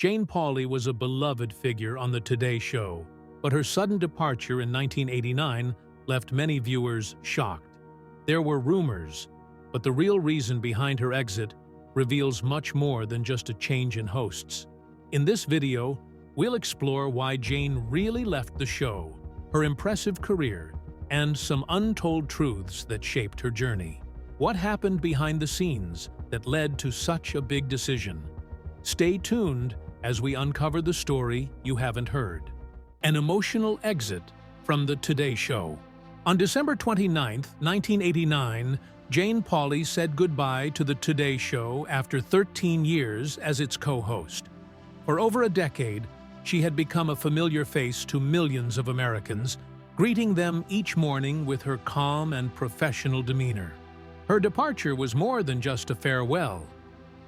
Jane Pauley was a beloved figure on The Today Show, but her sudden departure in 1989 left many viewers shocked. There were rumors, but the real reason behind her exit reveals much more than just a change in hosts. In this video, we'll explore why Jane really left the show, her impressive career, and some untold truths that shaped her journey. What happened behind the scenes that led to such a big decision? Stay tuned as we uncover the story you haven't heard. An emotional exit from The Today Show. On December 29, 1989, Jane Pauley said goodbye to The Today Show after 13 years as its co-host. For over a decade, she had become a familiar face to millions of Americans, greeting them each morning with her calm and professional demeanor. Her departure was more than just a farewell.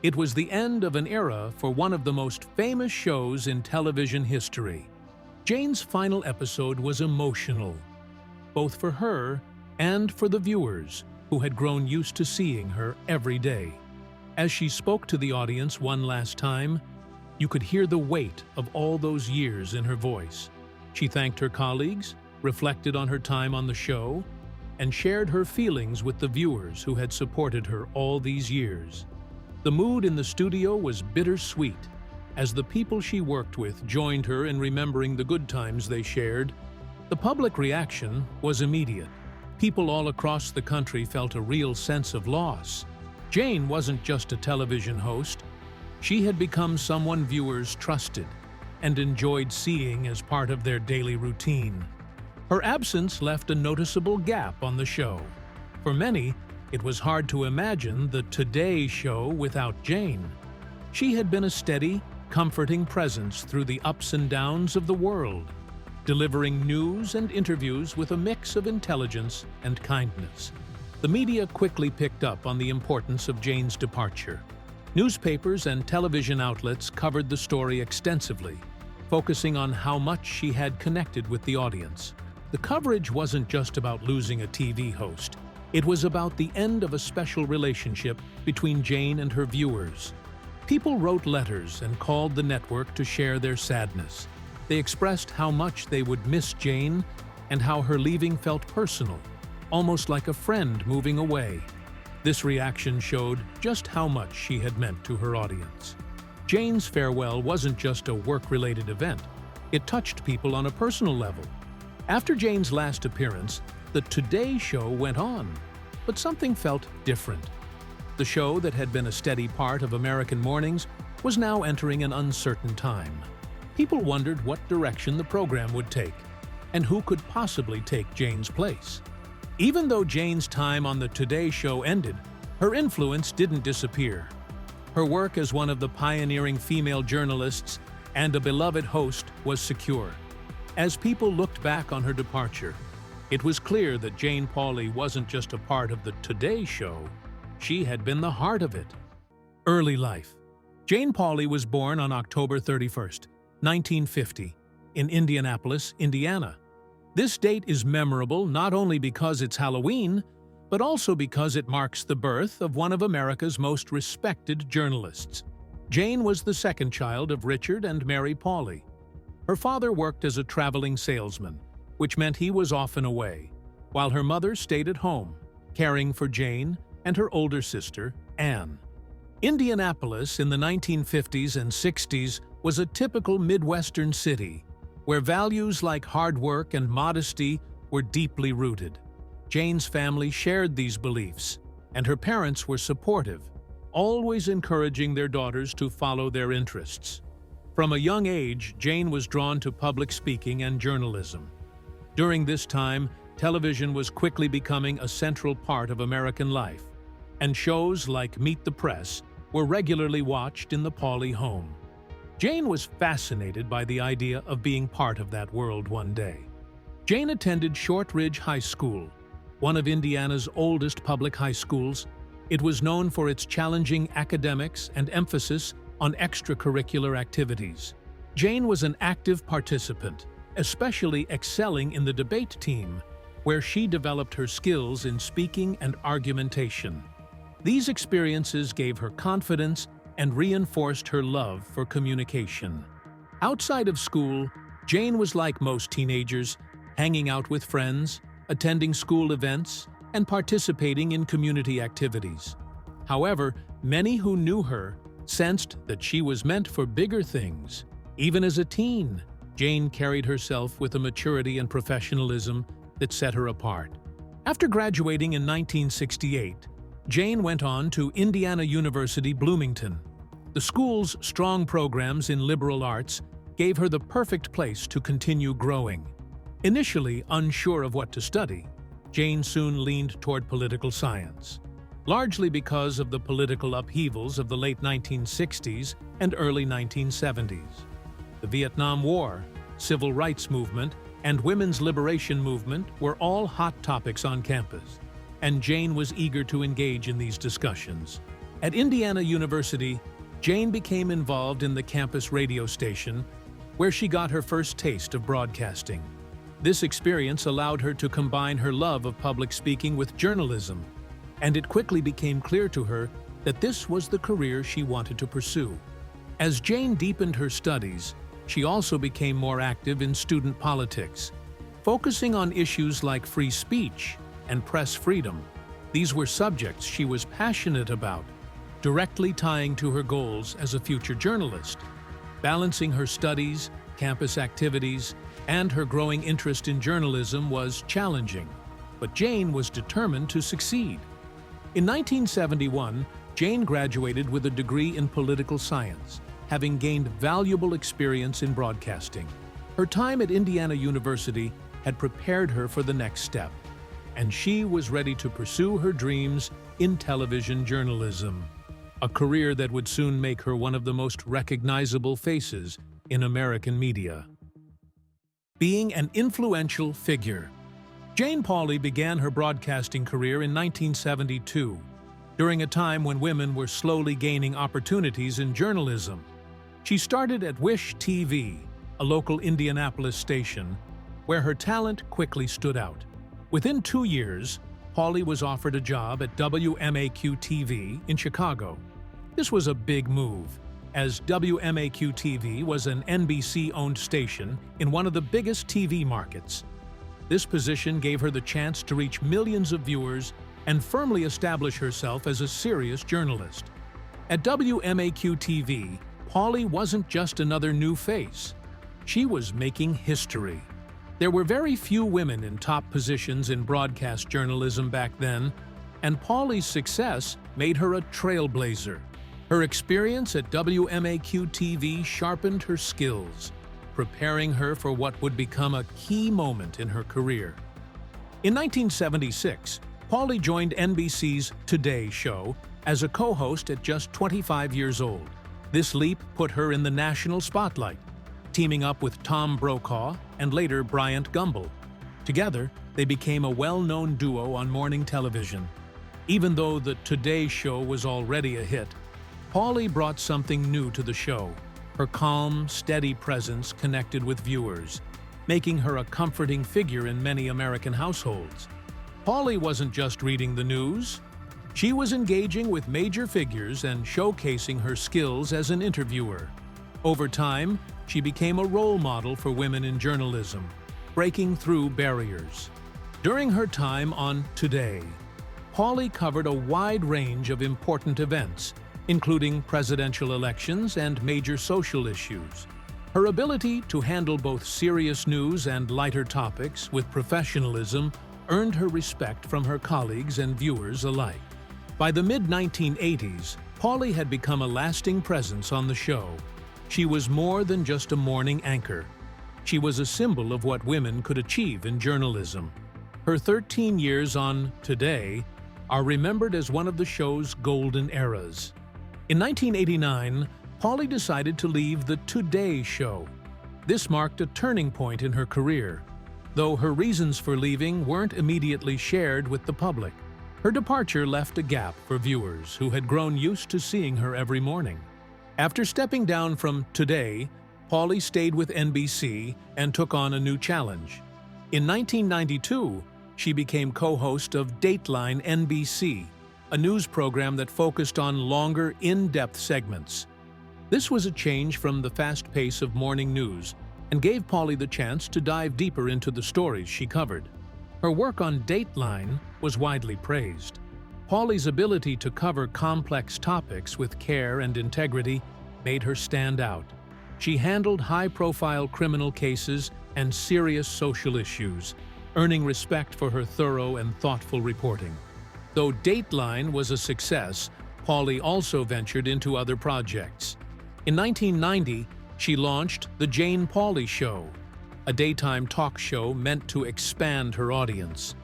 It was the end of an era for one of the most famous shows in television history. Jane's final episode was emotional, both for her and for the viewers who had grown used to seeing her every day. As she spoke to the audience one last time, you could hear the weight of all those years in her voice. She thanked her colleagues, reflected on her time on the show, and shared her feelings with the viewers who had supported her all these years. The mood in the studio was bittersweet, as the people she worked with joined her in remembering the good times they shared. The public reaction was immediate. People all across the country felt a real sense of loss. Jane wasn't just a television host. She had become someone viewers trusted and enjoyed seeing as part of their daily routine. Her absence left a noticeable gap on the show. For many, it was hard to imagine The Today Show without Jane. She had been a steady, comforting presence through the ups and downs of the world, delivering news and interviews with a mix of intelligence and kindness. The media quickly picked up on the importance of Jane's departure. Newspapers and television outlets covered the story extensively, focusing on how much she had connected with the audience. The coverage wasn't just about losing a TV host. It was about the end of a special relationship between Jane and her viewers. People wrote letters and called the network to share their sadness. They expressed how much they would miss Jane and how her leaving felt personal, almost like a friend moving away. This reaction showed just how much she had meant to her audience. Jane's farewell wasn't just a work-related event. It touched people on a personal level. After Jane's last appearance, The Today Show went on, but something felt different. The show that had been a steady part of American mornings was now entering an uncertain time. People wondered what direction the program would take, and who could possibly take Jane's place. Even though Jane's time on The Today Show ended, her influence didn't disappear. Her work as one of the pioneering female journalists and a beloved host was secure. As people looked back on her departure, it was clear that Jane Pauley wasn't just a part of The Today Show, she had been the heart of it. Early life. Jane Pauley was born on October 31, 1950, in Indianapolis, Indiana. This date is memorable not only because it's Halloween, but also because it marks the birth of one of America's most respected journalists. Jane was the second child of Richard and Mary Pauley. Her father worked as a traveling salesman, which meant he was often away, while her mother stayed at home, caring for Jane and her older sister, Anne. Indianapolis in the 1950s and 60s was a typical Midwestern city, where values like hard work and modesty were deeply rooted. Jane's family shared these beliefs, and her parents were supportive, always encouraging their daughters to follow their interests. From a young age, Jane was drawn to public speaking and journalism. During this time, television was quickly becoming a central part of American life, and shows like Meet the Press were regularly watched in the Pauley home. Jane was fascinated by the idea of being part of that world one day. Jane attended Shortridge High School, one of Indiana's oldest public high schools. It was known for its challenging academics and emphasis on extracurricular activities. Jane was an active participant, especially excelling in the debate team, where she developed her skills in speaking and argumentation. These experiences gave her confidence and reinforced her love for communication. Outside of school, Jane was like most teenagers, hanging out with friends, attending school events, and participating in community activities. However, many who knew her sensed that she was meant for bigger things. Even as a teen, Jane carried herself with a maturity and professionalism that set her apart. After graduating in 1968, Jane went on to Indiana University, Bloomington. The school's strong programs in liberal arts gave her the perfect place to continue growing. Initially unsure of what to study, Jane soon leaned toward political science, largely because of the political upheavals of the late 1960s and early 1970s. The Vietnam War, civil rights movement, and women's liberation movement were all hot topics on campus, and Jane was eager to engage in these discussions. At Indiana University, Jane became involved in the campus radio station, where she got her first taste of broadcasting. This experience allowed her to combine her love of public speaking with journalism, and it quickly became clear to her that this was the career she wanted to pursue. As Jane deepened her studies, she also became more active in student politics, focusing on issues like free speech and press freedom. These were subjects she was passionate about, directly tying to her goals as a future journalist. Balancing her studies, campus activities, and her growing interest in journalism was challenging, but Jane was determined to succeed. In 1971, Jane graduated with a degree in political science, having gained valuable experience in broadcasting. Her time at Indiana University had prepared her for the next step, and she was ready to pursue her dreams in television journalism, a career that would soon make her one of the most recognizable faces in American media. Being an influential figure. Jane Pauley began her broadcasting career in 1972, during a time when women were slowly gaining opportunities in journalism. She started at Wish TV, a local Indianapolis station, where her talent quickly stood out. Within 2 years, Pauley was offered a job at WMAQ-TV in Chicago. This was a big move, as WMAQ-TV was an NBC-owned station in one of the biggest TV markets. This position gave her the chance to reach millions of viewers and firmly establish herself as a serious journalist. At WMAQ-TV, Pauley wasn't just another new face. She was making history. There were very few women in top positions in broadcast journalism back then, and Pauley's success made her a trailblazer. Her experience at WMAQ-TV sharpened her skills, preparing her for what would become a key moment in her career. In 1976, Pauley joined NBC's Today show as a co-host at just 25 years old. This leap put her in the national spotlight, teaming up with Tom Brokaw and later Bryant Gumbel. Together, they became a well-known duo on morning television. Even though the Today show was already a hit, Pauley brought something new to the show. Her calm, steady presence connected with viewers, making her a comforting figure in many American households. Pauley wasn't just reading the news. She was engaging with major figures and showcasing her skills as an interviewer. Over time, she became a role model for women in journalism, breaking through barriers. During her time on Today, Pauley covered a wide range of important events, including presidential elections and major social issues. Her ability to handle both serious news and lighter topics with professionalism earned her respect from her colleagues and viewers alike. By the mid-1980s, Pauley had become a lasting presence on the show. She was more than just a morning anchor. She was a symbol of what women could achieve in journalism. Her 13 years on Today are remembered as one of the show's golden eras. In 1989, Pauley decided to leave the Today show. This marked a turning point in her career, though her reasons for leaving weren't immediately shared with the public. Her departure left a gap for viewers who had grown used to seeing her every morning. After stepping down from Today, Pauley stayed with NBC and took on a new challenge. In 1992, she became co-host of Dateline NBC, a news program that focused on longer, in-depth segments. This was a change from the fast pace of morning news and gave Pauley the chance to dive deeper into the stories she covered. Her work on Dateline was widely praised. Pauley's ability to cover complex topics with care and integrity made her stand out. She handled high-profile criminal cases and serious social issues, earning respect for her thorough and thoughtful reporting. Though Dateline was a success, Pauley also ventured into other projects. In 1990, she launched The Jane Pauley Show, a daytime talk show meant to expand her audience.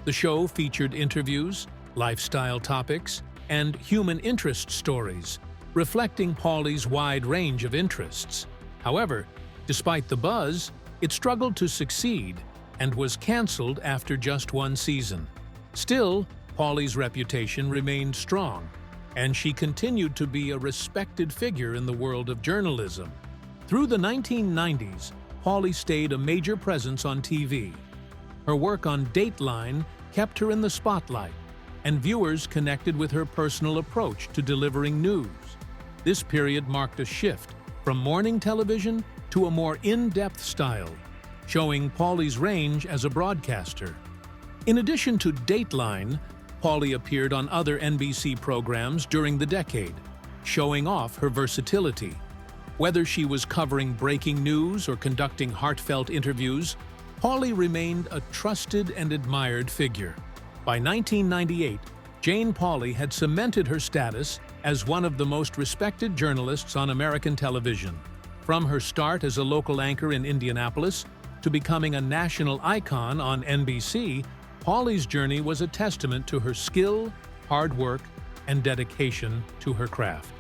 The show featured interviews, lifestyle topics, and human interest stories, reflecting Pauley's wide range of interests. However, despite the buzz, it struggled to succeed and was canceled after just one season. Still, Pauley's reputation remained strong, and she continued to be a respected figure in the world of journalism. Through the 1990s, Pauley stayed a major presence on TV. Her work on Dateline kept her in the spotlight, and viewers connected with her personal approach to delivering news. This period marked a shift from morning television to a more in-depth style, showing Pauley's range as a broadcaster. In addition to Dateline, Pauley appeared on other NBC programs during the decade, showing off her versatility. Whether she was covering breaking news or conducting heartfelt interviews, Pauley remained a trusted and admired figure. By 1998, Jane Pauley had cemented her status as one of the most respected journalists on American television. From her start as a local anchor in Indianapolis to becoming a national icon on NBC, Pauley's journey was a testament to her skill, hard work, and dedication to her craft.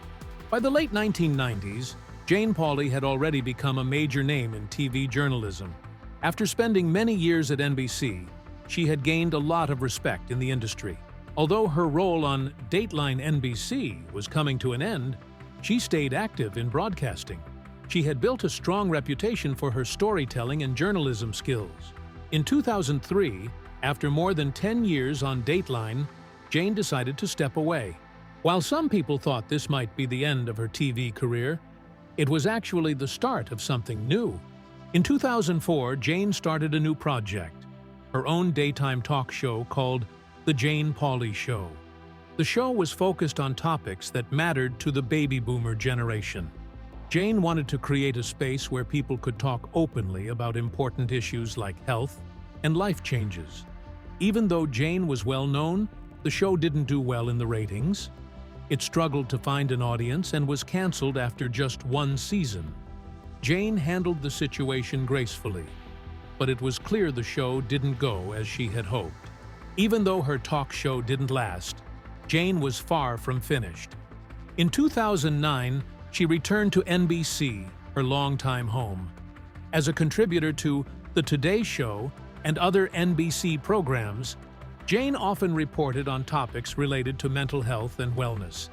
By the late 1990s, Jane Pauley had already become a major name in TV journalism. After spending many years at NBC, she had gained a lot of respect in the industry. Although her role on Dateline NBC was coming to an end, she stayed active in broadcasting. She had built a strong reputation for her storytelling and journalism skills. In 2003, after more than 10 years on Dateline, Jane decided to step away. While some people thought this might be the end of her TV career, it was actually the start of something new. In 2004, Jane started a new project, her own daytime talk show called The Jane Pauley Show. The show was focused on topics that mattered to the baby boomer generation. Jane wanted to create a space where people could talk openly about important issues like health and life changes. Even though Jane was well known, the show didn't do well in the ratings. It struggled to find an audience and was canceled after just one season. Jane handled the situation gracefully, but it was clear the show didn't go as she had hoped. Even though her talk show didn't last, Jane was far from finished. In 2009, she returned to NBC, her longtime home. As a contributor to The Today Show and other NBC programs, Jane often reported on topics related to mental health and wellness,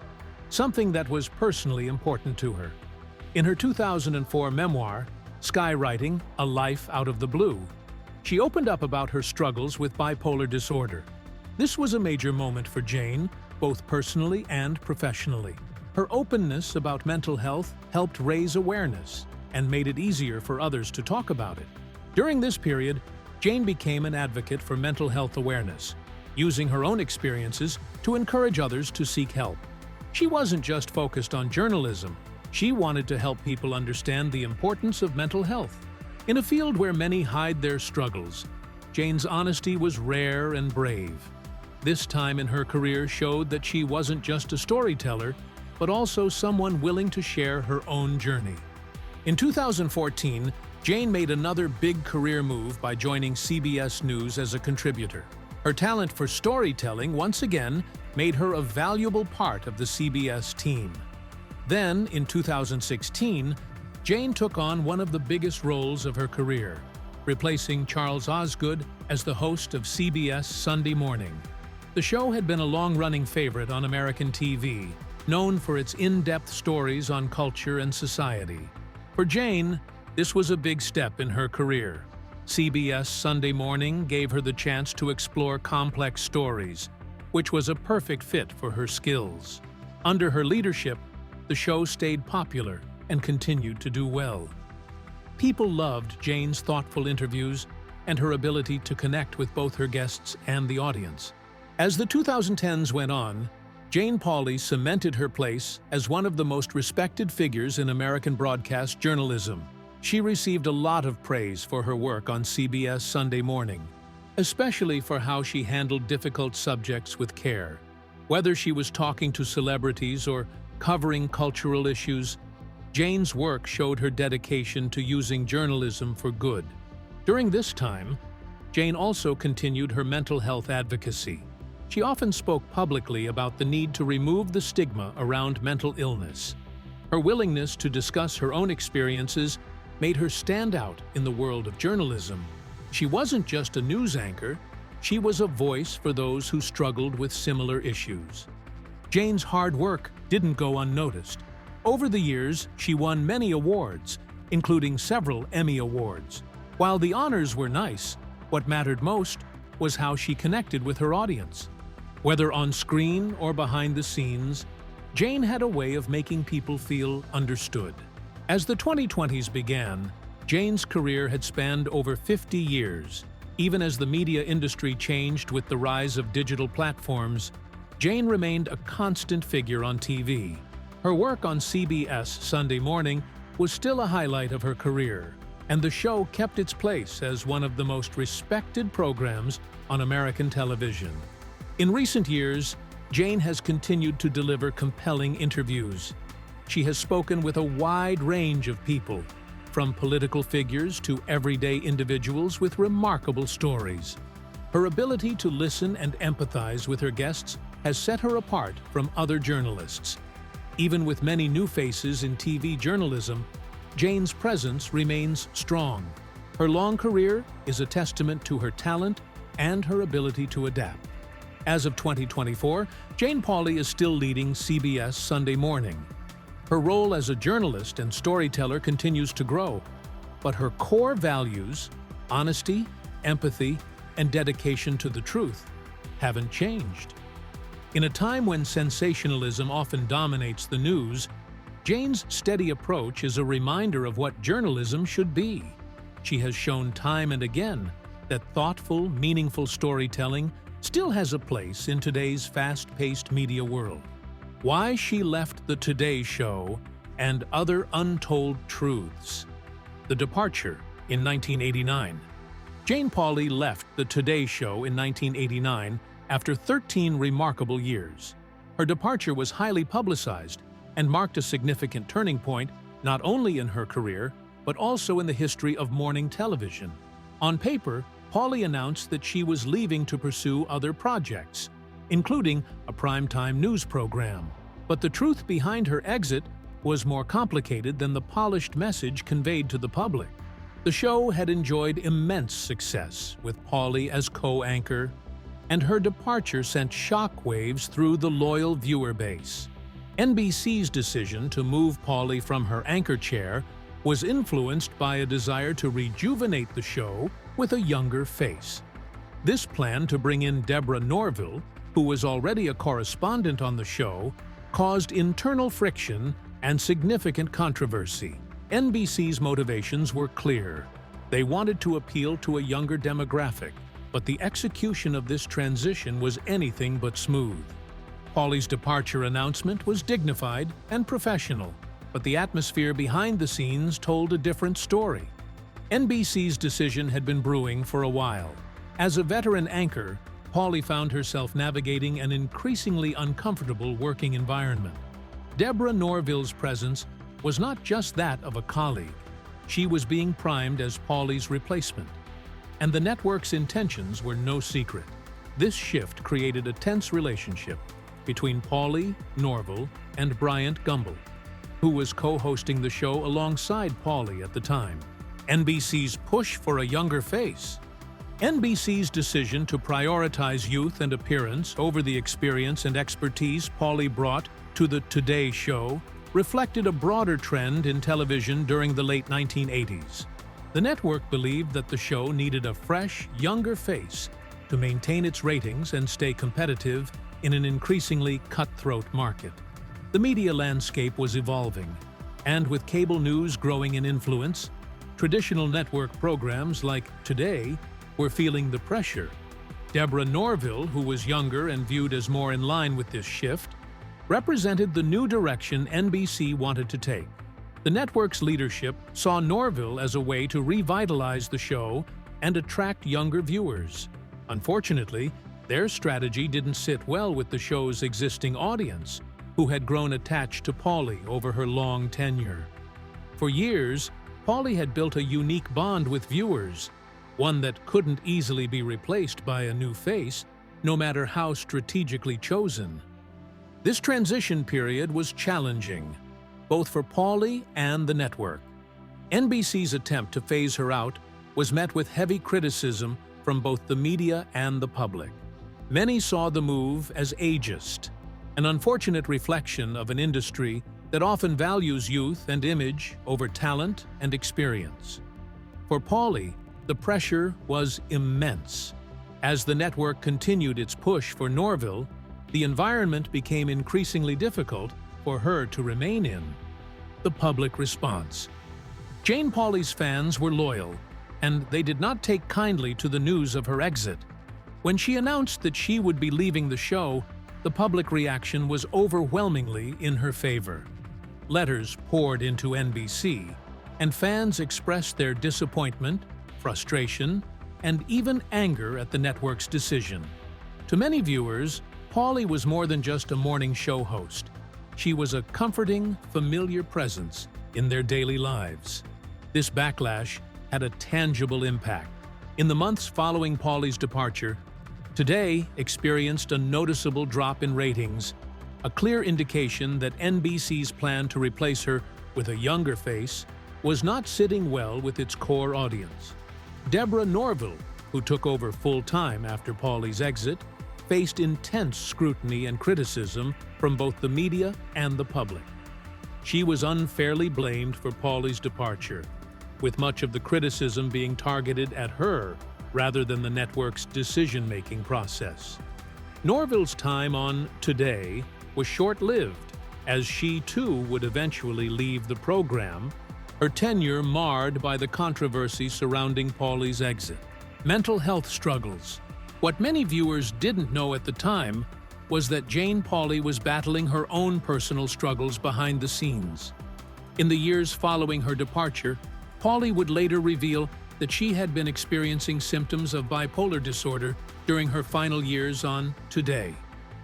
something that was personally important to her. In her 2004 memoir, Skywriting: A Life Out of the Blue, she opened up about her struggles with bipolar disorder. This was a major moment for Jane, both personally and professionally. Her openness about mental health helped raise awareness and made it easier for others to talk about it. During this period, Jane became an advocate for mental health awareness, using her own experiences to encourage others to seek help. She wasn't just focused on journalism. She wanted to help people understand the importance of mental health. In a field where many hide their struggles, Jane's honesty was rare and brave. This time in her career showed that she wasn't just a storyteller, but also someone willing to share her own journey. In 2014, Jane made another big career move by joining CBS News as a contributor. Her talent for storytelling once again made her a valuable part of the CBS team. Then, in 2016, Jane took on one of the biggest roles of her career, replacing Charles Osgood as the host of CBS Sunday Morning. The show had been a long-running favorite on American TV, known for its in-depth stories on culture and society. For Jane, this was a big step in her career. CBS Sunday Morning gave her the chance to explore complex stories, which was a perfect fit for her skills. Under her leadership, the show stayed popular and continued to do well. People loved Jane's thoughtful interviews and her ability to connect with both her guests and the audience. As the 2010s went on, Jane Pauley cemented her place as one of the most respected figures in American broadcast journalism. She received a lot of praise for her work on CBS Sunday Morning, especially for how she handled difficult subjects with care. Whether she was talking to celebrities or covering cultural issues, Jane's work showed her dedication to using journalism for good. During this time, Jane also continued her mental health advocacy. She often spoke publicly about the need to remove the stigma around mental illness. Her willingness to discuss her own experiences made her stand out in the world of journalism. She wasn't just a news anchor, she was a voice for those who struggled with similar issues. Jane's hard work didn't go unnoticed. Over the years, she won many awards, including several Emmy Awards. While the honors were nice, what mattered most was how she connected with her audience. Whether on screen or behind the scenes, Jane had a way of making people feel understood. As the 2020s began, Jane's career had spanned over 50 years. Even as the media industry changed with the rise of digital platforms, Jane remained a constant figure on TV. Her work on CBS Sunday Morning was still a highlight of her career, and the show kept its place as one of the most respected programs on American television. In recent years, Jane has continued to deliver compelling interviews. She has spoken with a wide range of people, from political figures to everyday individuals with remarkable stories. Her ability to listen and empathize with her guests has set her apart from other journalists. Even with many new faces in TV journalism, Jane's presence remains strong. Her long career is a testament to her talent and her ability to adapt. As of 2024, Jane Pauley is still leading CBS Sunday Morning. Her role as a journalist and storyteller continues to grow, but her core values, honesty, empathy, and dedication to the truth, haven't changed. In a time when sensationalism often dominates the news, Jane's steady approach is a reminder of what journalism should be. She has shown time and again that thoughtful, meaningful storytelling still has a place in today's fast-paced media world. Why she left the Today Show and other untold truths. The departure in 1989. Jane Pauley left the Today Show in 1989 after 13 remarkable years. Her departure was highly publicized and marked a significant turning point not only in her career, but also in the history of morning television. On paper, Pauley announced that she was leaving to pursue other projects, including a primetime news program. But the truth behind her exit was more complicated than the polished message conveyed to the public. The show had enjoyed immense success, with Pauley as co-anchor, and her departure sent shockwaves through the loyal viewer base. NBC's decision to move Pauley from her anchor chair was influenced by a desire to rejuvenate the show with a younger face. This plan to bring in Deborah Norville, who was already a correspondent on the show, caused internal friction and significant controversy. NBC's motivations were clear. They wanted to appeal to a younger demographic, but the execution of this transition was anything but smooth. Pauley's departure announcement was dignified and professional, but the atmosphere behind the scenes told a different story. NBC's decision had been brewing for a while. As a veteran anchor, Pauley found herself navigating an increasingly uncomfortable working environment. Deborah Norville's presence was not just that of a colleague. She was being primed as Pauley's replacement, and the network's intentions were no secret. This shift created a tense relationship between Pauley, Norville, and Bryant Gumbel, who was co-hosting the show alongside Pauley at the time. NBC's push for a younger face. NBC's decision to prioritize youth and appearance over the experience and expertise Pauley brought to the Today Show reflected a broader trend in television during the late 1980s. The network believed that the show needed a fresh, younger face to maintain its ratings and stay competitive in an increasingly cutthroat market. The media landscape was evolving, and with cable news growing in influence, traditional network programs like Today were feeling the pressure. Deborah Norville, who was younger and viewed as more in line with this shift, represented the new direction NBC wanted to take. The network's leadership saw Norville as a way to revitalize the show and attract younger viewers. Unfortunately, their strategy didn't sit well with the show's existing audience, who had grown attached to Pauley over her long tenure. For years, Pauley had built a unique bond with viewers, one that couldn't easily be replaced by a new face, no matter how strategically chosen. This transition period was challenging, both for Pauley and the network. NBC's attempt to phase her out was met with heavy criticism from both the media and the public. Many saw the move as ageist, an unfortunate reflection of an industry that often values youth and image over talent and experience. For Pauley, the pressure was immense. As the network continued its push for Norville, the environment became increasingly difficult for her to remain in. The public response. Jane Pauley's fans were loyal, and they did not take kindly to the news of her exit. When she announced that she would be leaving the show, the public reaction was overwhelmingly in her favor. Letters poured into NBC, and fans expressed their disappointment, frustration, and even anger at the network's decision. To many viewers, Pauley was more than just a morning show host. She was a comforting, familiar presence in their daily lives. This backlash had a tangible impact. In the months following Pauley's departure, Today experienced a noticeable drop in ratings, a clear indication that NBC's plan to replace her with a younger face was not sitting well with its core audience. Deborah Norville, who took over full-time after Pauley's exit, faced intense scrutiny and criticism from both the media and the public. She was unfairly blamed for Pauley's departure, with much of the criticism being targeted at her rather than the network's decision-making process. Norville's time on Today was short-lived, as she too would eventually leave the program, her tenure marred by the controversy surrounding Pauley's exit. Mental health struggles. What many viewers didn't know at the time was that Jane Pauley was battling her own personal struggles behind the scenes. In the years following her departure, Pauley would later reveal that she had been experiencing symptoms of bipolar disorder during her final years on Today.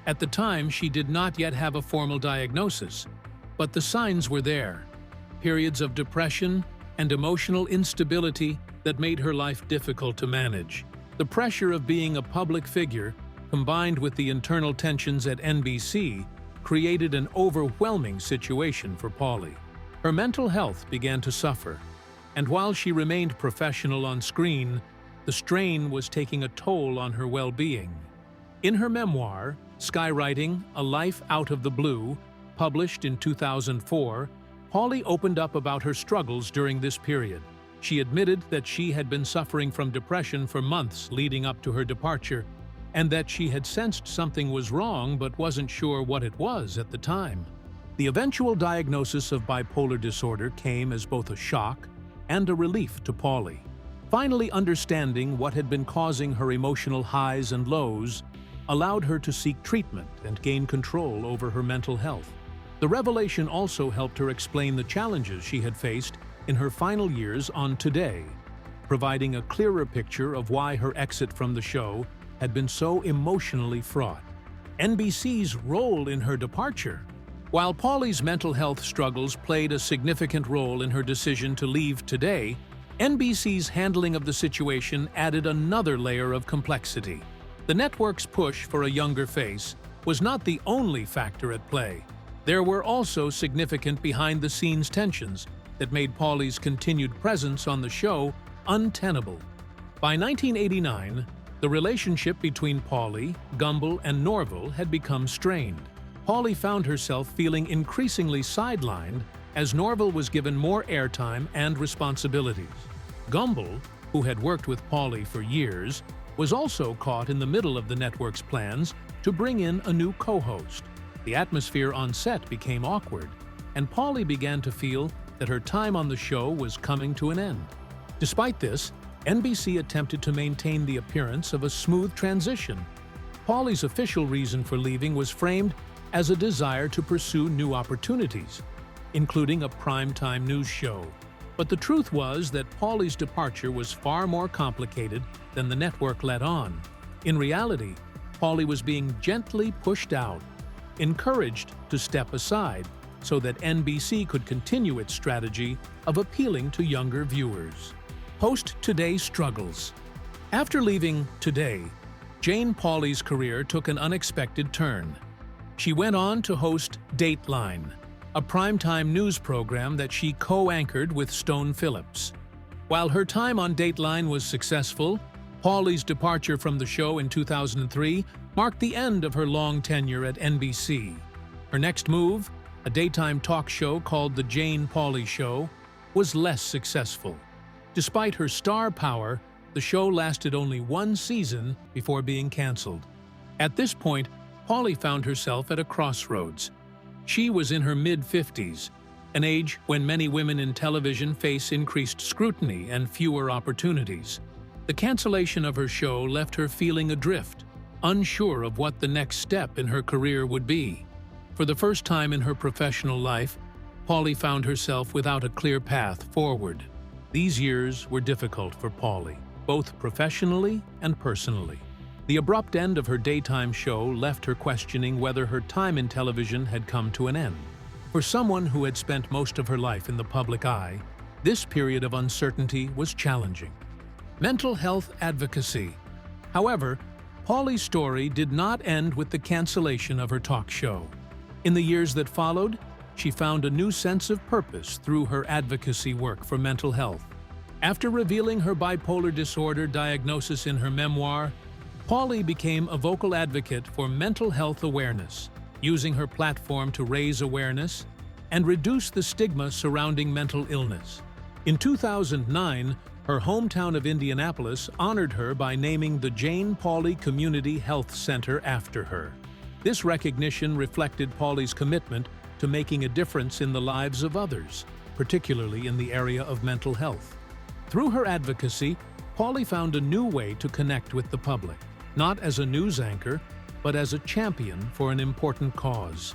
At the time, she did not yet have a formal diagnosis, but the signs were there: periods of depression and emotional instability that made her life difficult to manage. The pressure of being a public figure, combined with the internal tensions at NBC, created an overwhelming situation for Pauley. Her mental health began to suffer, and while she remained professional on screen, the strain was taking a toll on her well-being. In her memoir, Skywriting: A Life Out of the Blue, published in 2004, Pauley opened up about her struggles during this period. She admitted that she had been suffering from depression for months leading up to her departure, and that she had sensed something was wrong but wasn't sure what it was at the time. The eventual diagnosis of bipolar disorder came as both a shock and a relief to Pauley. Finally understanding what had been causing her emotional highs and lows allowed her to seek treatment and gain control over her mental health. The revelation also helped her explain the challenges she had faced in her final years on Today, providing a clearer picture of why her exit from the show had been so emotionally fraught. NBC's role in her departure. While Pauley's mental health struggles played a significant role in her decision to leave Today, NBC's handling of the situation added another layer of complexity. The network's push for a younger face was not the only factor at play. There were also significant behind-the-scenes tensions that made Pauley's continued presence on the show untenable. By 1989, the relationship between Pauley, Gumbel, and Norville had become strained. Pauley found herself feeling increasingly sidelined as Norville was given more airtime and responsibilities. Gumbel, who had worked with Pauley for years, was also caught in the middle of the network's plans to bring in a new co-host. The atmosphere on set became awkward, and Pauley began to feel that her time on the show was coming to an end. Despite this, NBC attempted to maintain the appearance of a smooth transition. Pauley's official reason for leaving was framed as a desire to pursue new opportunities, including a primetime news show. But the truth was that Pauley's departure was far more complicated than the network let on. In reality, Pauley was being gently pushed out, encouraged to step aside so that NBC could continue its strategy of appealing to younger viewers. Post-Today struggles. After leaving Today, Jane Pauley's career took an unexpected turn. She went on to host Dateline, a primetime news program that she co-anchored with Stone Phillips. While her time on Dateline was successful, Pauley's departure from the show in 2003 marked the end of her long tenure at NBC. Her next move, a daytime talk show called The Jane Pauley Show, was less successful. Despite her star power, the show lasted only one season before being canceled. At this point, Pauley found herself at a crossroads. She was in her mid-50s, an age when many women in television face increased scrutiny and fewer opportunities. The cancellation of her show left her feeling adrift, unsure of what the next step in her career would be. For the first time in her professional life, Pauley found herself without a clear path forward. These years were difficult for Pauley, both professionally and personally. The abrupt end of her daytime show left her questioning whether her time in television had come to an end. For someone who had spent most of her life in the public eye, this period of uncertainty was challenging. Mental health advocacy. However, Pauley's story did not end with the cancellation of her talk show. In the years that followed, she found a new sense of purpose through her advocacy work for mental health. After revealing her bipolar disorder diagnosis in her memoir, Pauley became a vocal advocate for mental health awareness, using her platform to raise awareness and reduce the stigma surrounding mental illness. In 2009, her hometown of Indianapolis honored her by naming the Jane Pauley Community Health Center after her. This recognition reflected Pauley's commitment to making a difference in the lives of others, particularly in the area of mental health. Through her advocacy, Pauley found a new way to connect with the public, not as a news anchor, but as a champion for an important cause.